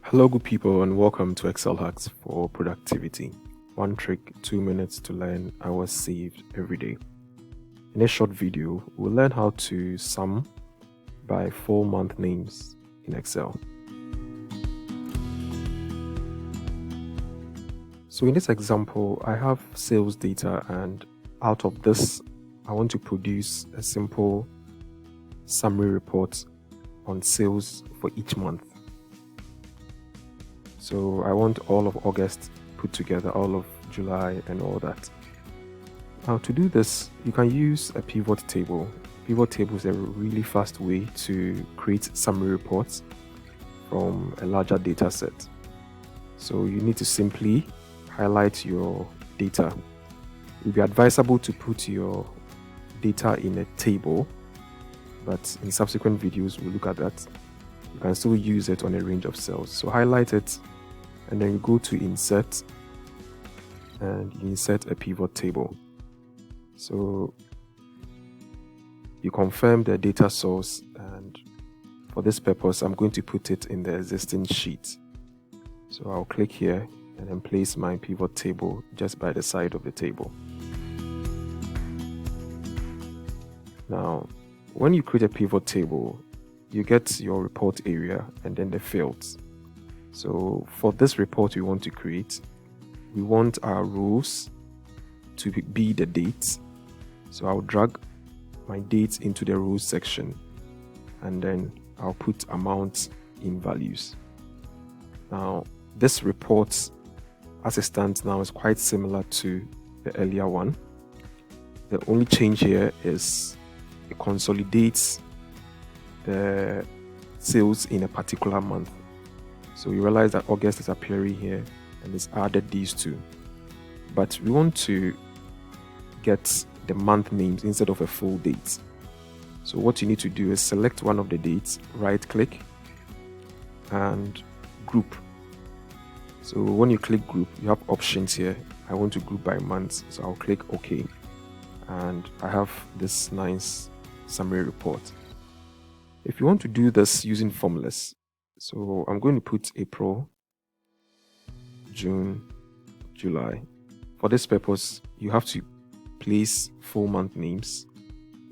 Hello, good people, and welcome to Excel Hacks for Productivity. One trick, 2 minutes to learn, hours saved every day. In this short video, we'll learn how to sum by 4-month names in Excel. So in this example, I have sales data, and out of this, I want to produce a simple summary report on sales for each month. So I want all of August put together, all of July and all that. Now to do this, you can use a pivot table. Pivot table is a really fast way to create summary reports from a larger data set. So you need to simply highlight your data. It would be advisable to put your data in a table, but in subsequent videos we'll look at that. You can still use it on a range of cells. So highlight it, and then you go to insert, and you insert a pivot table. So you confirm the data source, and for this purpose I'm going to put it in the existing sheet. So I'll click here and then place my pivot table just by the side of the table. Now when you create a pivot table, you get your report area and then the fields. So for this report we want to create, we want our rows to be the dates. So I'll drag my dates into the rows section, and then I'll put amounts in values. Now this report as it stands now is quite similar to the earlier one. The only change here is it consolidates the sales in a particular month. So you realize that August is appearing here and it's added these two. But we want to get the month names instead of a full date. So what you need to do is select one of the dates, right click and group. So when you click group, you have options here. I want to group by months, so I'll click OK. And I have this nice summary report. If you want to do this using formulas, so I'm going to put April, June, July. For this purpose, you have to place full month names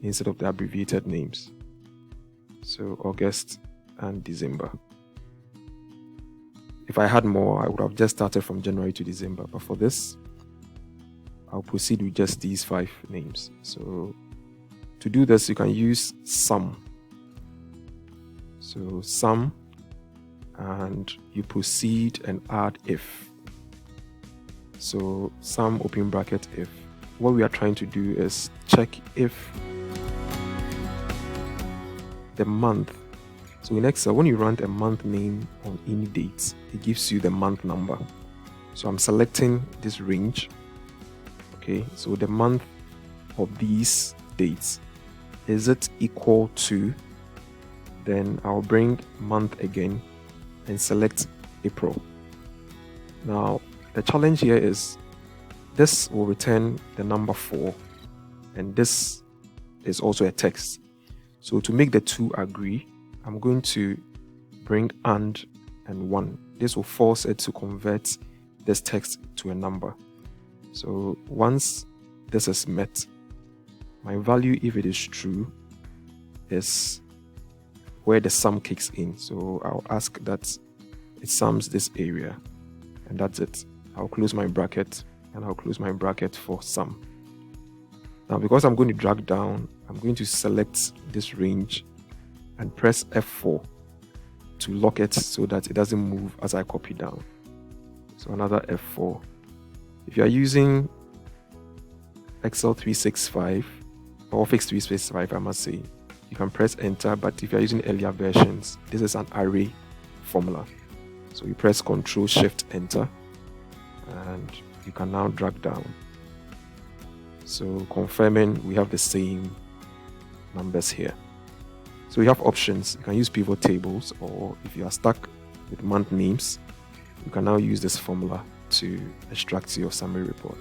instead of the abbreviated names. So August and December. If I had more, I would have just started from January to December, but for this, I'll proceed with just these 5 names. So to do this, you can use sum. So sum, and you proceed and add if. So sum open bracket if. What we are trying to do is check if the month. So in Excel, when you run a month name on any date, it gives you the month number. So I'm selecting this range. Okay, so the month of these dates, is it equal to, then I'll bring month again and select April. Now the challenge here is this will return the number 4, and this is also a text. So to make the two agree, I'm going to bring and 1. This will force it to convert this text to a number. So once this is met, my value, if it is true, is where the sum kicks in. So I'll ask that it sums this area, and that's it. I'll close my bracket, and I'll close my bracket for sum. Now because I'm going to drag down, I'm going to select this range and press F4 to lock it so that it doesn't move as I copy down. So another F4. If you are using Excel 365 or Office 365, I must say, you can press enter, but if you are using earlier versions, this is an array formula. So you press Ctrl Shift Enter, and you can now drag down. So confirming we have the same numbers here. So you have options. You can use pivot tables, or if you are stuck with month names, you can now use this formula to extract your summary report.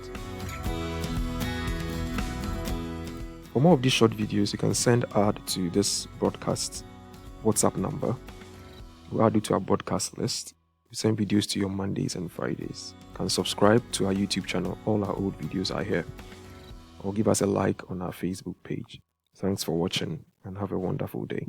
For more of these short videos, you can send ad to this broadcast WhatsApp number. We'll add you to our broadcast list. We send videos to you on Mondays and Fridays. You can subscribe to our YouTube channel. All our old videos are here. Or give us a like on our Facebook page. Thanks for watching and have a wonderful day.